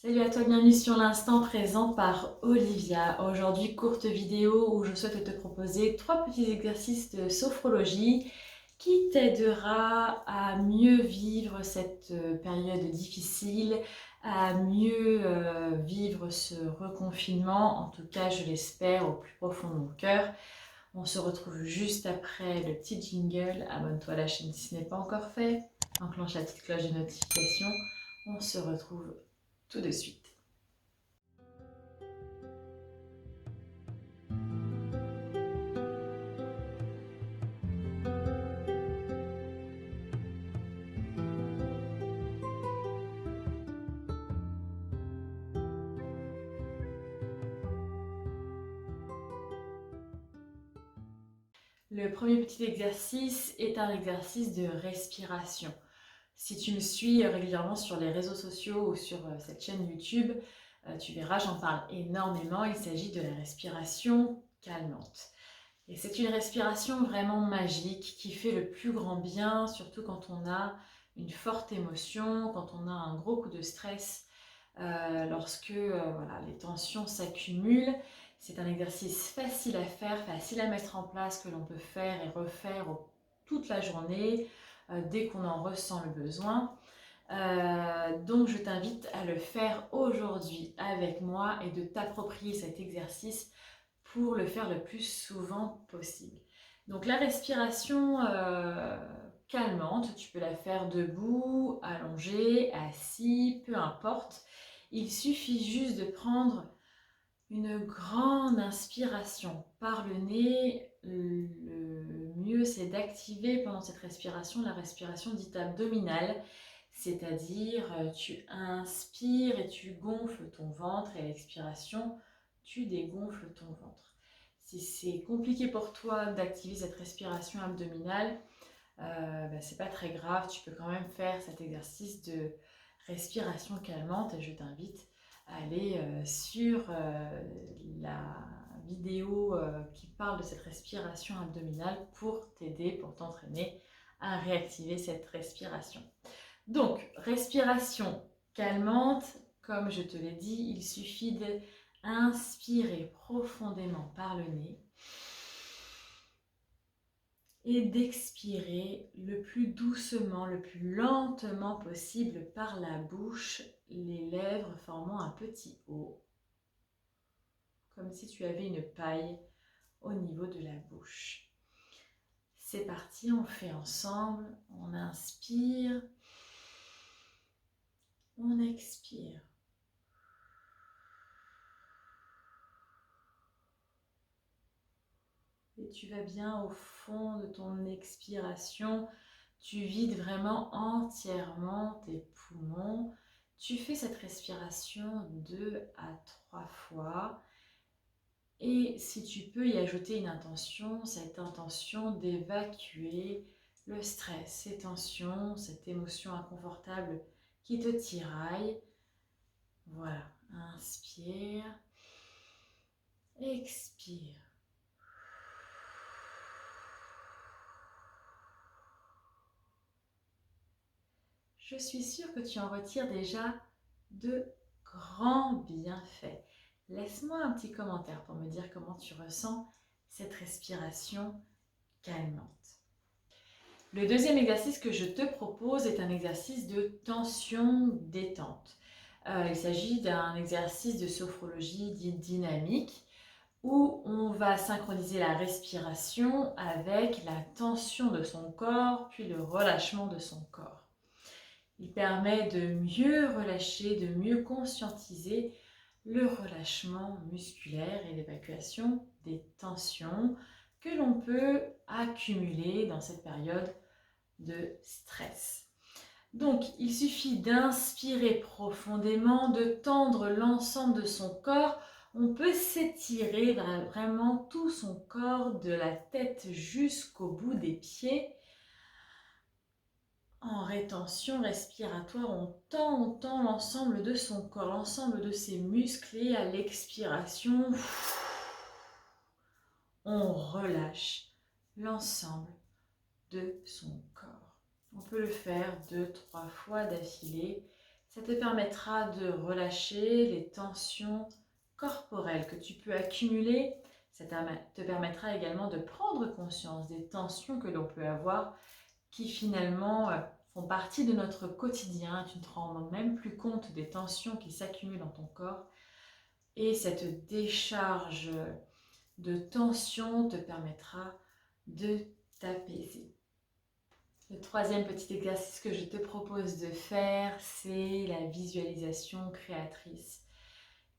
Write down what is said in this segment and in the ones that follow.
Salut à toi, bienvenue sur l'instant présent par Olivia. Aujourd'hui, courte vidéo où je souhaite te proposer 3 petits exercices de sophrologie qui t'aidera à mieux vivre cette période difficile, à mieux vivre ce reconfinement, en tout cas je l'espère au plus profond de mon cœur. On se retrouve juste après le petit jingle. Abonne-toi à la chaîne si ce n'est pas encore fait. Enclenche la petite cloche de notification. On se retrouve tout de suite. Le premier petit exercice est un exercice de respiration. Si tu me suis régulièrement sur les réseaux sociaux ou sur cette chaîne YouTube, tu verras, j'en parle énormément. Il s'agit de la respiration calmante. Et c'est une respiration vraiment magique qui fait le plus grand bien, surtout quand on a une forte émotion, quand on a un gros coup de stress, lorsque voilà, les tensions s'accumulent. C'est un exercice facile à faire, facile à mettre en place, que l'on peut faire et refaire toute la journée, dès qu'on en ressent le besoin. Donc je t'invite à le faire aujourd'hui avec moi et de t'approprier cet exercice pour le faire le plus souvent possible. Donc la respiration calmante, tu peux la faire debout, allongé, assis, peu importe. Il suffit juste de prendre une grande inspiration par le nez. Le mieux, c'est d'activer pendant cette respiration la respiration dite abdominale, c'est-à-dire tu inspires et tu gonfles ton ventre et à l'expiration, tu dégonfles ton ventre. Si c'est compliqué pour toi d'activer cette respiration abdominale, c'est pas très grave, tu peux quand même faire cet exercice de respiration calmante et je t'invite à aller sur la vidéo qui parle de cette respiration abdominale pour t'aider, pour t'entraîner à réactiver cette respiration. Donc, respiration calmante, comme je te l'ai dit, il suffit d'inspirer profondément par le nez et d'expirer le plus doucement, le plus lentement possible par la bouche, les lèvres formant un petit O, comme si tu avais une paille au niveau de la bouche. C'est parti, on fait ensemble, on inspire, on expire. Et tu vas bien au fond de ton expiration, tu vides vraiment entièrement tes poumons. Tu fais cette respiration 2 à 3 fois. Et si tu peux y ajouter une intention, cette intention d'évacuer le stress, ces tensions, cette émotion inconfortable qui te tiraille. Voilà, inspire, expire. Je suis sûre que tu en retires déjà de grands bienfaits. Laisse-moi un petit commentaire pour me dire comment tu ressens cette respiration calmante. Le deuxième exercice que je te propose est un exercice de tension-détente. Il s'agit d'un exercice de sophrologie dite dynamique où on va synchroniser la respiration avec la tension de son corps puis le relâchement de son corps. Il permet de mieux relâcher, de mieux conscientiser le relâchement musculaire et l'évacuation des tensions que l'on peut accumuler dans cette période de stress. Donc, il suffit d'inspirer profondément, de tendre l'ensemble de son corps. On peut s'étirer vraiment tout son corps, de la tête jusqu'au bout des pieds. En rétention respiratoire, on tend l'ensemble de son corps, l'ensemble de ses muscles et à l'expiration, on relâche l'ensemble de son corps. On peut le faire 2-3 fois d'affilée. Ça te permettra de relâcher les tensions corporelles que tu peux accumuler. Ça te permettra également de prendre conscience des tensions que l'on peut avoir qui finalement font partie de notre quotidien. Tu ne te rends même plus compte des tensions qui s'accumulent dans ton corps. Et cette décharge de tension te permettra de t'apaiser. Le troisième petit exercice que je te propose de faire, c'est la visualisation créatrice.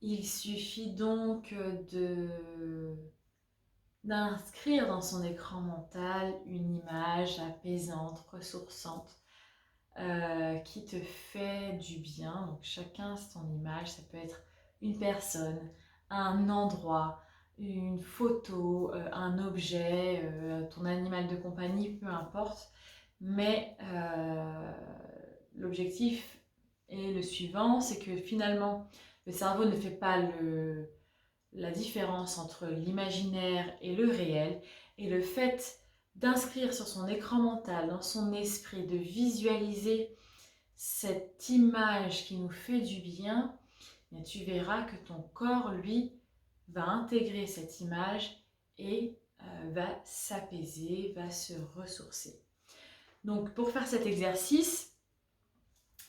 Il suffit donc d'inscrire dans son écran mental une image apaisante, ressourçante, qui te fait du bien. Donc chacun son image, ça peut être une personne, un endroit, une photo, un objet, ton animal de compagnie, peu importe. Mais l'objectif est le suivant, c'est que finalement le cerveau ne fait pas la différence entre l'imaginaire et le réel, et le fait d'inscrire sur son écran mental, dans son esprit, de visualiser cette image qui nous fait du bien, bien tu verras que ton corps, lui, va intégrer cette image et va s'apaiser, va se ressourcer. Donc pour faire cet exercice,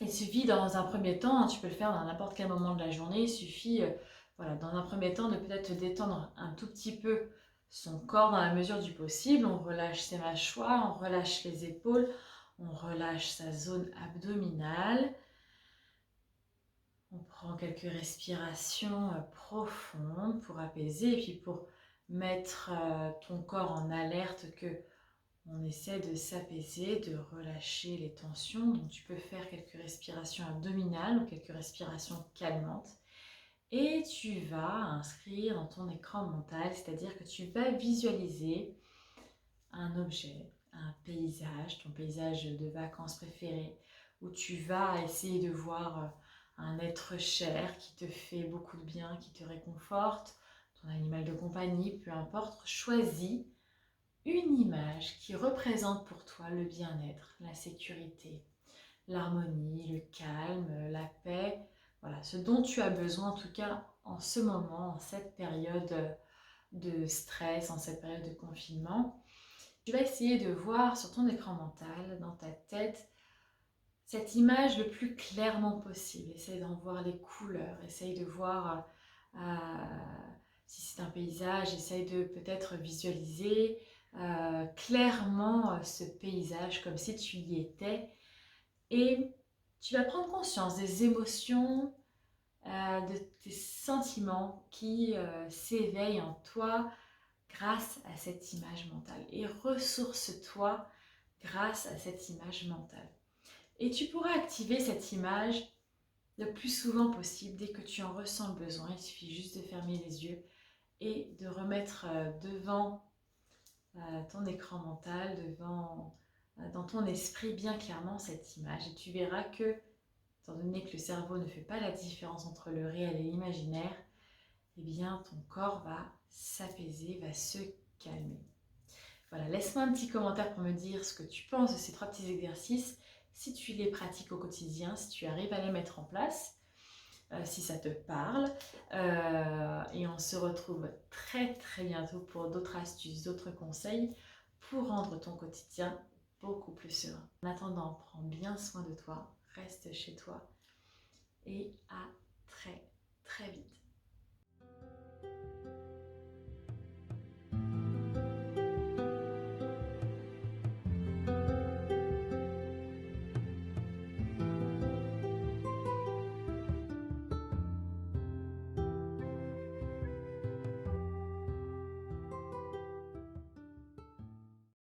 il suffit dans un premier temps, tu peux le faire dans n'importe quel moment de la journée, il suffit voilà, dans un premier temps de peut-être détendre un tout petit peu son corps dans la mesure du possible. On relâche ses mâchoires, on relâche les épaules, on relâche sa zone abdominale. On prend quelques respirations profondes pour apaiser et puis pour mettre ton corps en alerte que on essaie de s'apaiser, de relâcher les tensions. Donc tu peux faire quelques respirations abdominales ou quelques respirations calmantes. Et tu vas inscrire dans ton écran mental, c'est-à-dire que tu vas visualiser un objet, un paysage, ton paysage de vacances préféré, où tu vas essayer de voir un être cher qui te fait beaucoup de bien, qui te réconforte, ton animal de compagnie, peu importe. Choisis une image qui représente pour toi le bien-être, la sécurité, l'harmonie, le calme, la paix, voilà, ce dont tu as besoin en tout cas en ce moment, en cette période de stress, en cette période de confinement. Tu vas essayer de voir sur ton écran mental, dans ta tête, cette image le plus clairement possible. Essaye d'en voir les couleurs, essaye de voir si c'est un paysage, essaye de peut-être visualiser clairement ce paysage comme si tu y étais. Et tu vas prendre conscience des émotions, de tes sentiments qui s'éveillent en toi grâce à cette image mentale. Et ressource-toi grâce à cette image mentale. Et tu pourras activer cette image le plus souvent possible dès que tu en ressens le besoin. Il suffit juste de fermer les yeux et de remettre devant ton écran mental, dans ton esprit bien clairement cette image. Et tu verras que, étant donné que le cerveau ne fait pas la différence entre le réel et l'imaginaire, eh bien ton corps va s'apaiser, va se calmer. Voilà, laisse-moi un petit commentaire pour me dire ce que tu penses de ces 3 petits exercices, si tu les pratiques au quotidien, si tu arrives à les mettre en place, si ça te parle. Et on se retrouve très très bientôt pour d'autres astuces, d'autres conseils pour rendre ton quotidien beaucoup plus serein. En attendant, prends bien soin de toi, reste chez toi et à